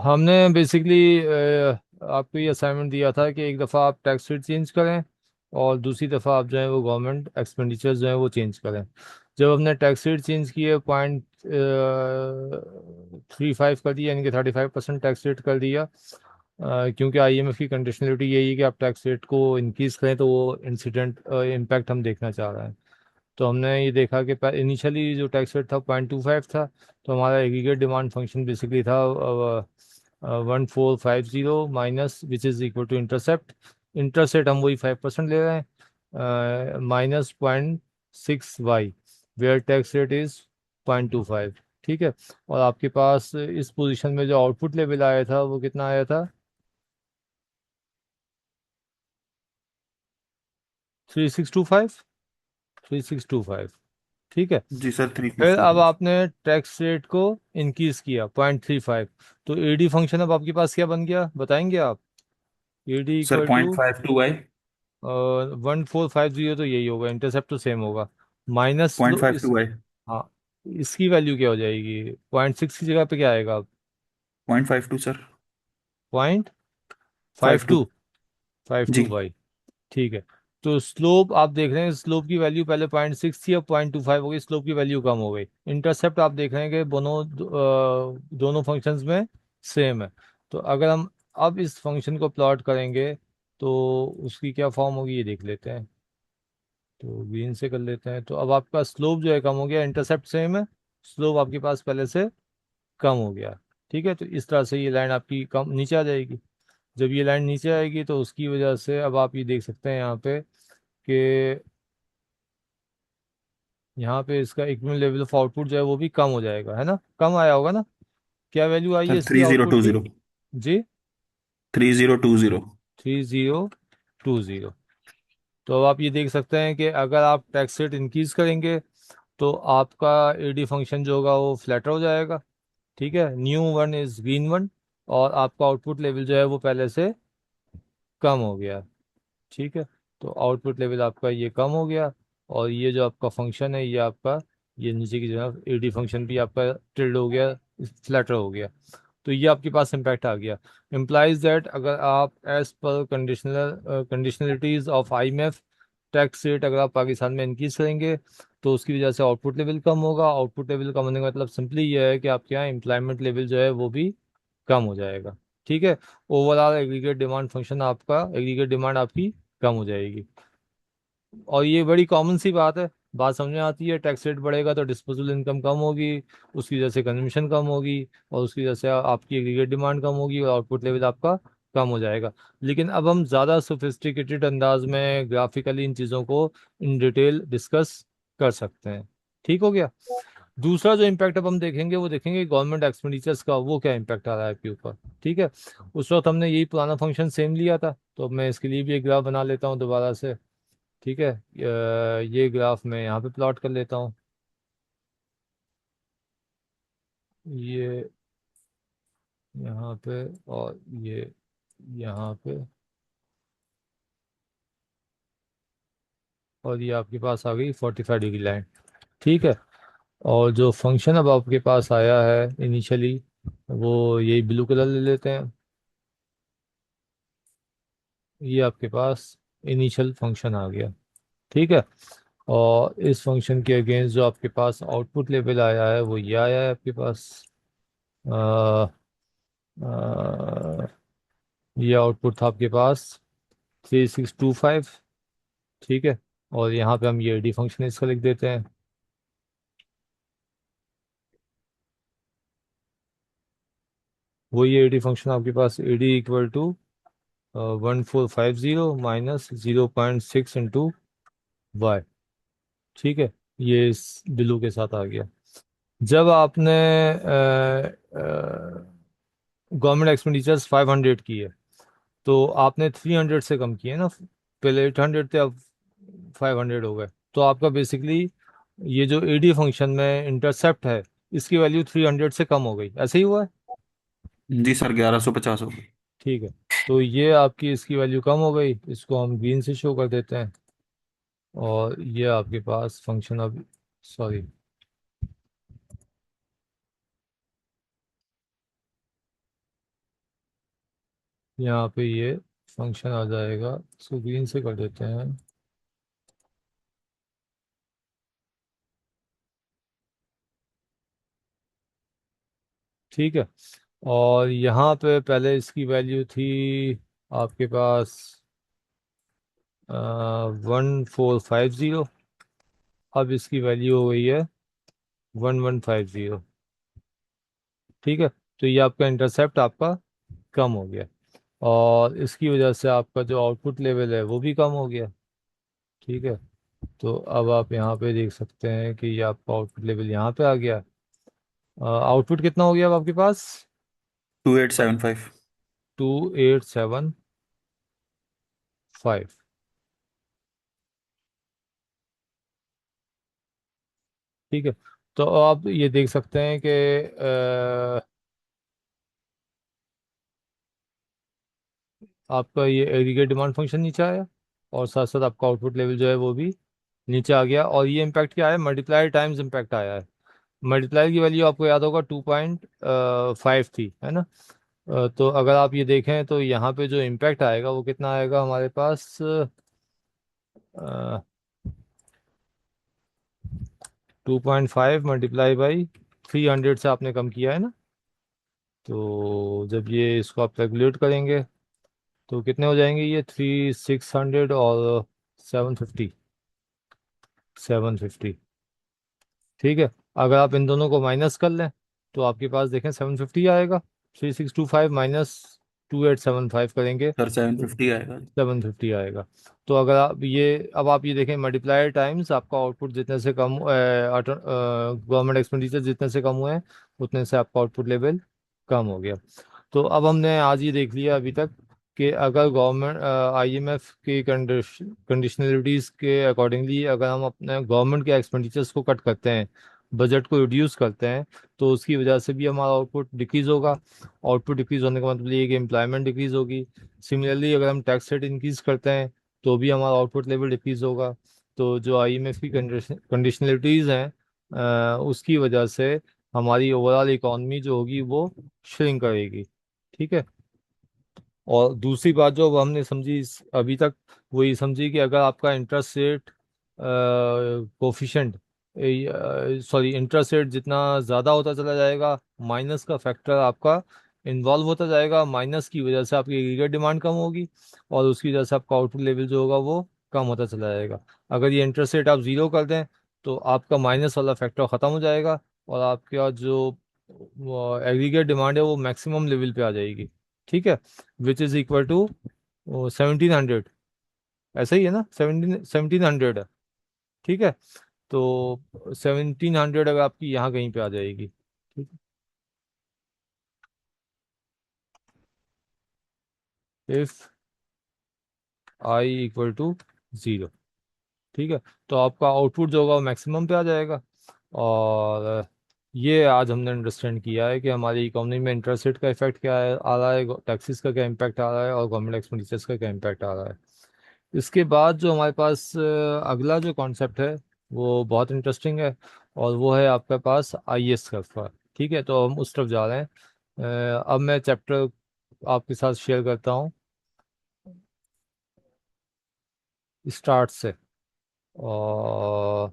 हमने बेसिकली आपको ये असाइनमेंट दिया था कि एक दफ़ा आप टैक्स रेट चेंज करें और दूसरी दफ़ा आप जो है वो गवर्नमेंट एक्सपेंडिचर जो है वो चेंज करें। जब हमने टैक्स रेट चेंज किए 0.35 कर दिया, यानी कि 35% टैक्स रेट कर दिया। क्योंकि आईएमएफ की कंडीशनलिटी यही है कि आप टैक्स रेट को इंक्रीज करें, तो वो इंसिडेंट इम्पैक्ट हम देखना चाह रहे हैं। तो हमने ये देखा कि इनिशियली जो टैक्स रेट था 0.25 था। तो हमारा एग्रीगेट डिमांड फंक्शन बेसिकली था 1450 minus which is equal to intercept. Intercept हम वही 5% ले रहे हैं, -0.6 y, where tax rate is 0.25। ठीक है। और आपके पास इस पोजीशन में जो आउटपुट लेवल आया था वो कितना आया था? 3625। 3625। ठीक है। जी सर, थ्री फिर सिक्स टू अब फाइव आपने टैक्स रेट को इंक्रीज किया 0.35। तो एडी फंक्शन अब आपके पास क्या बन गया, बताएंगे आप? AD sir, equal to 0.52y। 1450, तो यही होगा, इंटरसेप्ट तो सेम होगा। माइनस पॉइंट लो फाइव इस। टू वाई हाँ। इसकी वैल्यू क्या हो जाएगी? 0.6 की जगह पे क्या आएगा अब? 0.52 sir. Point five five two two 52 जी बाई। ठीक है। तो स्लोप आप देख रहे हैं, स्लोप की वैल्यू पहले 0.6 थी, अब 0.25 हो गई, स्लोप की वैल्यू कम हो गई। इंटरसेप्ट आप देख रहे हैं कि दोनों फंक्शंस में सेम है। तो अगर हम अब इस फंक्शन को प्लॉट करेंगे तो उसकी क्या फॉर्म होगी ये देख लेते हैं। तो ग्रीन से कर लेते हैं। तो अब आपका स्लोप जो है कम हो गया, इंटरसेप्ट सेम है, स्लोप आपके पास पहले से कम हो गया। ठीक है। तो इस तरह से ये लाइन आपकी कम नीचे आ जाएगी। जब ये लाइन नीचे आएगी तो उसकी वजह से अब आप ये देख सकते हैं यहाँ पे कि यहाँ पे इसका इक्विवेलेंट लेवल ऑफ आउटपुट जो है वो भी कम हो जाएगा, है ना? कम आया होगा ना? क्या वैल्यू आई है सर, इसकी थ्री जीरो आउटपुट टू की? जीरो जी। 3020। 3020। तो अब आप ये देख सकते हैं कि अगर आप टैक्स रेट इंक्रीज करेंगे तो आपका एडी फंक्शन जो होगा वो फ्लैटर हो जाएगा। ठीक है। New one is green one. और आपका आउटपुट लेवल जो है वो पहले से कम हो गया। ठीक है। तो आउटपुट लेवल आपका ये कम हो गया। और ये जो आपका फंक्शन है ये आपका, ये नीचे की जगह एडी फंक्शन भी आपका टिल्ड हो गया, फ्लैटर हो गया। तो ये आपके पास इम्पैक्ट आ गया। इम्प्लाइज दैट अगर आप as per conditionalities of IMF tax rate अगर आप पाकिस्तान में इंक्रीज करेंगे तो उसकी वजह से आउटपुट लेवल कम होगा। आउटपुट लेवल कम होने का मतलब सिंपली ये है कि आपके यहाँ एम्प्लॉयमेंट लेवल जो है वो भी कम हो जाएगा। ठीक है। ओवरऑल एग्रीगेट डिमांड फंक्शन आपका, एग्रीगेट डिमांड आपकी कम हो जाएगी। और ये बड़ी कॉमन सी बात है, बात समझ में आती है। टैक्स रेट बढ़ेगा तो डिस्पोजेबल इनकम कम होगी, उसकी वजह से कंजम्पशन कम होगी, और उसकी वजह से आपकी एग्रीगेट डिमांड कम होगी और आउटपुट लेवल आपका कम हो जाएगा। लेकिन अब हम ज़्यादा सोफिस्टिकेटेड अंदाज में ग्राफिकली इन चीज़ों को इन डिटेल डिस्कस कर सकते हैं। ठीक हो गया। दूसरा जो इम्पैक्ट अब हम देखेंगे वो देखेंगे गवर्नमेंट एक्सपेंडिचर्स का, वो क्या इम्पैक्ट आ रहा है आपके ऊपर। ठीक है। उस वक्त हमने यही पुराना फंक्शन सेम लिया था, तो अब मैं इसके लिए भी एक ग्राफ बना लेता हूँ दोबारा से। ठीक है। ये ग्राफ मैं यहाँ पे प्लॉट कर लेता हूँ। ये यहाँ पे, और ये यहाँ पे, और ये आपके पास आ गई 45 डिग्री लाइन। ठीक है। और जो फंक्शन अब आपके पास आया है इनिशियली, वो यही ब्लू कलर ले लेते हैं। ये आपके पास इनिशियल फंक्शन आ गया। ठीक है। और इस फंक्शन के अगेंस्ट जो आपके पास आउटपुट लेवल आया है वो ये आया है आपके पास। आ, आ, ये आउटपुट था आपके पास 3625। ठीक है। और यहाँ पे हम ये डी फंक्शन इसका लिख देते हैं। वही डी फंक्शन आपके पास AD equal to 1450 minus 0.6 into Y. ठीक है। ये इस बिलू के साथ आ गया। जब आपने गवर्नमेंट एक्सपेंडिचर्स 500 की है तो आपने 300 से कम किए ना। पहले 800 थे, अब 500 हो गए। तो आपका बेसिकली ये जो एडी फंक्शन में इंटरसेप्ट है इसकी वैल्यू 300 से कम हो गई, ऐसे ही हुआ है। जी सर, 1150 हो गई। ठीक है। तो ये आपकी इसकी वैल्यू कम हो गई, इसको हम ग्रीन से शो कर देते हैं। और ये आपके पास फंक्शन अब, सॉरी, यहाँ पे ये फंक्शन आ जाएगा, इसको ग्रीन से कर देते हैं। ठीक है। और यहाँ पे पहले इसकी वैल्यू थी आपके पास 1450। अब इसकी वैल्यू हो गई है 1150। ठीक है। तो ये आपका इंटरसेप्ट आपका कम हो गया, और इसकी वजह से आपका जो आउटपुट लेवल है वो भी कम हो गया। ठीक है। तो अब आप यहाँ पे देख सकते हैं कि ये आपका आउटपुट लेवल यहाँ पे आ गया। आउटपुट कितना हो गया अब आपके पास? 2875। 2875। ठीक है। तो आप ये देख सकते हैं कि आपका ये एग्रीगेट डिमांड फंक्शन नीचे आया, और साथ साथ आपका आउटपुट लेवल जो है वो भी नीचे आ गया। और ये इम्पैक्ट क्या है? मल्टीप्लाई टाइम्स इम्पैक्ट आया है। मल्टीप्लाई की वैल्यू आपको याद होगा 2.5 थी, है ना? तो अगर आप ये देखें तो यहाँ पे जो इम्पैक्ट आएगा वो कितना आएगा हमारे पास? 2.5 मल्टीप्लाई बाई 300 से आपने कम किया है ना? तो जब ये इसको आप कैलकुलेट करेंगे तो कितने हो जाएंगे? ये 3600 और 750। 750। ठीक है। अगर आप इन दोनों को माइनस कर लें तो आपके पास देखें 750 आएगा। 3625 माइनस 2875 करेंगे सर सेवन तो फिफ्टी आएगा। 750 आएगा। तो अगर आप ये, अब आप ये देखें, मल्टीप्लायर टाइम्स आपका आउटपुट जितने से कम, गवर्नमेंट एक्सपेंडिचर जितने से कम हुए हैं उतने से आपका आउटपुट लेवल कम हो गया। तो अब हमने आज ये देख लिया अभी तक कि अगर गवर्नमेंट आईएमएफ की कंडीशनलिटीज़ के अकॉर्डिंगली अगर हम अपने गवर्नमेंट के एक्सपेंडिचर्स को कट करते हैं, बजट को रिड्यूस करते हैं, तो उसकी वजह से भी हमारा आउटपुट डिक्रीज होगा। आउटपुट डिक्रीज होने का मतलब ये है कि एम्प्लॉयमेंट डिक्रीज होगी। सिमिलरली अगर हम टैक्स रेट इंक्रीज करते हैं तो भी हमारा आउटपुट लेवल डिक्रीज होगा। तो जो आईएमएफ की कंडीशनलिटीज़ हैं, उसकी वजह से हमारी ओवरऑल इकॉनमी जो होगी वो श्रिंक करेगी। ठीक है। और दूसरी बात जो अब हमने समझी अभी तक, वो ये समझी कि अगर आपका interest rate coefficient, sorry, interest rate जितना ज़्यादा होता चला जाएगा, माइनस का फैक्टर आपका इन्वॉल्व होता जाएगा, माइनस की वजह से आपकी एग्रीगेट डिमांड कम होगी, और उसकी वजह से आपका आउटपुट लेवल जो होगा वो कम होता चला जाएगा। अगर ये इंटरेस्ट रेट आप ज़ीरो कर दें तो आपका माइनस वाला फैक्टर ख़त्म हो जाएगा, और आपका जो एग्रीगेट डिमांड है वो मैक्सिमम लेवल पे आ जाएगी। ठीक है। Which is equal to 1700। ऐसा ही है ना? 1700 है। ठीक है। तो 1700 अगर आपकी यहाँ कहीं पे आ जाएगी, ठीक है, if I equal to zero. ठीक है। तो आपका आउटपुट जो होगा वो मैक्सिमम पे आ जाएगा। और ये आज हमने अंडरस्टैंड किया है कि हमारी इकोनॉमी में इंटरेस्ट रेट का इफेक्ट क्या है, आ रहा है, टैक्सेस का क्या इम्पैक्ट आ रहा है, और गवर्नमेंट एक्सपेंडिचर्स का क्या इम्पैक्ट आ रहा है। इसके बाद जो हमारे पास अगला जो कॉन्सेप्ट है वो बहुत इंटरेस्टिंग है, और वो है आपके पास आईएएस का। ठीक है। तो हम उस तरफ जा रहे हैं। अब मैं चैप्टर आपके साथ शेयर करता हूँ स्टार्ट से। और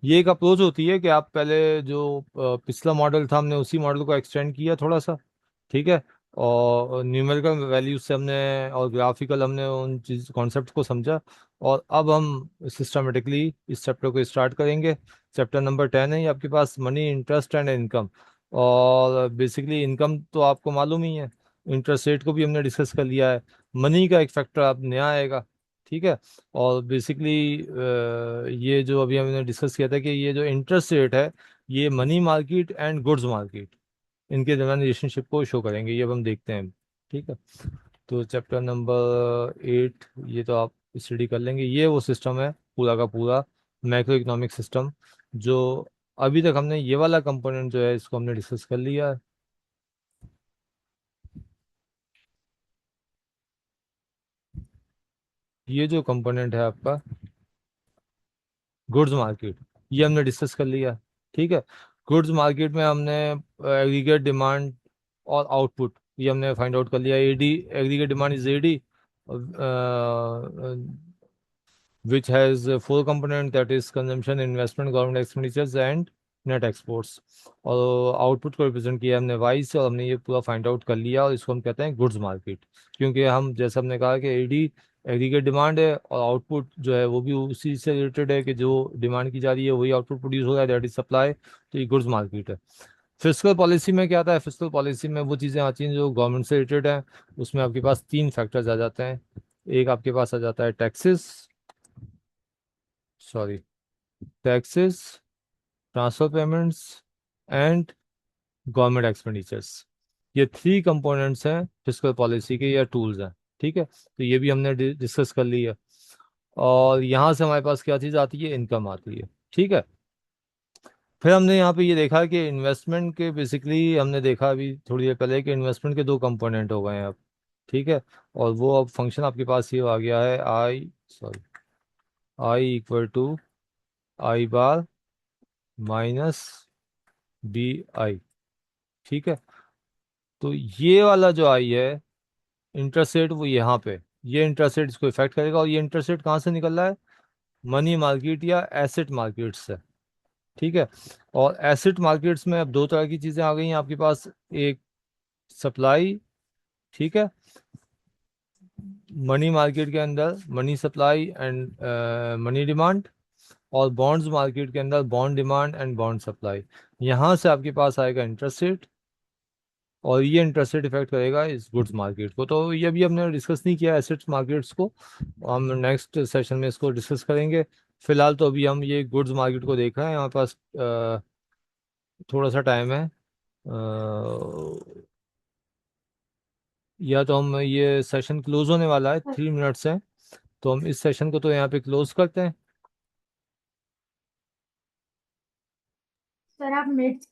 ये एक अप्रोच होती है कि आप पहले जो पिछला मॉडल था हमने उसी मॉडल को एक्सटेंड किया थोड़ा सा। ठीक है। और न्यूमेरिकल वैल्यूज से हमने और ग्राफिकल हमने उन चीज कॉन्सेप्ट को समझा। और अब हम सिस्टमेटिकली इस चैप्टर को स्टार्ट करेंगे। चैप्टर नंबर 10 है ये आपके पास, मनी, इंटरेस्ट एंड इनकम। और बेसिकली इनकम तो आपको मालूम ही है, इंटरेस्ट रेट को भी हमने डिस्कस कर लिया है। मनी का एक फैक्टर अब नया आएगा। ठीक है। और बेसिकली ये जो अभी हमने डिस्कस किया था कि ये जो इंटरेस्ट रेट है, ये money market and goods market, इनके दरमियान रिलेशनशिप को शो करेंगे, ये अब हम देखते हैं। ठीक है। तो चैप्टर नंबर 8 ये तो आप स्टडी कर लेंगे। ये वो सिस्टम है पूरा का पूरा, मैक्रो इकोनॉमिक सिस्टम, जो अभी तक हमने ये वाला कंपोनेंट जो है इसको हमने डिस्कस कर लिया है। ये जो कंपोनेंट है आपका गुड्स मार्केट, ये हमने डिस्कस कर लिया। ठीक है। गुड्स मार्केट में हमने एग्रीगेट डिमांड और आउटपुट ये हमने फाइंड आउट कर लिया। AD, aggregate demand is AD, which has four component, that is consumption, investment, government expenditures and net exports। और आउटपुट को रिप्रेजेंट किया हमने वाई से, और हमने ये पूरा फाइंड आउट कर लिया, और इसको हम कहते हैं गुड्स मार्केट। क्योंकि हम जैसे हमने कहा कि एडी एग्रीगेट डिमांड है, और आउटपुट जो है वो भी उसी से रिलेटेड है कि जो डिमांड की जा रही है वही आउटपुट प्रोड्यूस हो रहा है, दैट इज सप्लाई। तो ये गुड्स मार्केट है। फिजिकल पॉलिसी में क्या आता है? फिजिकल पॉलिसी में वो चीज़ें आती हैं जो गवर्नमेंट से रिलेटेड हैं। उसमें आपके पास तीन फैक्टर्स आ जाते हैं। एक आपके पास आ जाता है taxes, sorry, taxes, transfer payments and government expenditures. ये थ्री कंपोनेंट्स हैं फिजिकल पॉलिसी के, या टूल्स हैं। ठीक है, तो ये भी हमने डिस्कस कर लिया। और यहाँ से हमारे पास क्या चीज़ आती है? इनकम आती है। ठीक है, फिर हमने यहाँ पे ये देखा कि इन्वेस्टमेंट के, बेसिकली हमने देखा अभी थोड़ी देर पहले कि इन्वेस्टमेंट के दो कंपोनेंट हो गए हैं अब। ठीक है, और वो अब फंक्शन आपके पास ये आ गया है, I equal to I bar minus B I. ठीक है, तो ये वाला जो आई है इंटरेस्ट रेट, वो यहाँ पे, ये इंटरेस्ट रेट इसको इफेक्ट करेगा। और ये इंटरेस्ट रेट कहाँ से निकल रहा है? मनी मार्केट या एसेट मार्केट से। ठीक है, और एसेट मार्केट्स में अब दो तरह की चीजें आ गई हैं आपके पास। एक सप्लाई, ठीक है, मनी मार्केट के अंदर money supply and money demand, और बॉन्ड्स मार्केट के अंदर bond demand and bond supply. यहाँ से आपके पास आएगा इंटरेस्ट रेट, और ये इंटरेस्ट रेट इफेक्ट करेगा इस गुड्स मार्केट को। तो ये भी हमने डिस्कस नहीं किया एसेट्स मार्केट्स को, हम नेक्स्ट सेशन में इसको डिस्कस करेंगे। फिलहाल तो अभी हम ये गुड्स मार्केट को देख रहे हैं, हमारे पास थोड़ा सा टाइम है। या तो हम, ये सेशन क्लोज होने वाला है, 3 मिनट्स है, तो हम इस सेशन को तो यहाँ पे क्लोज करते हैं। सर आप मिर्च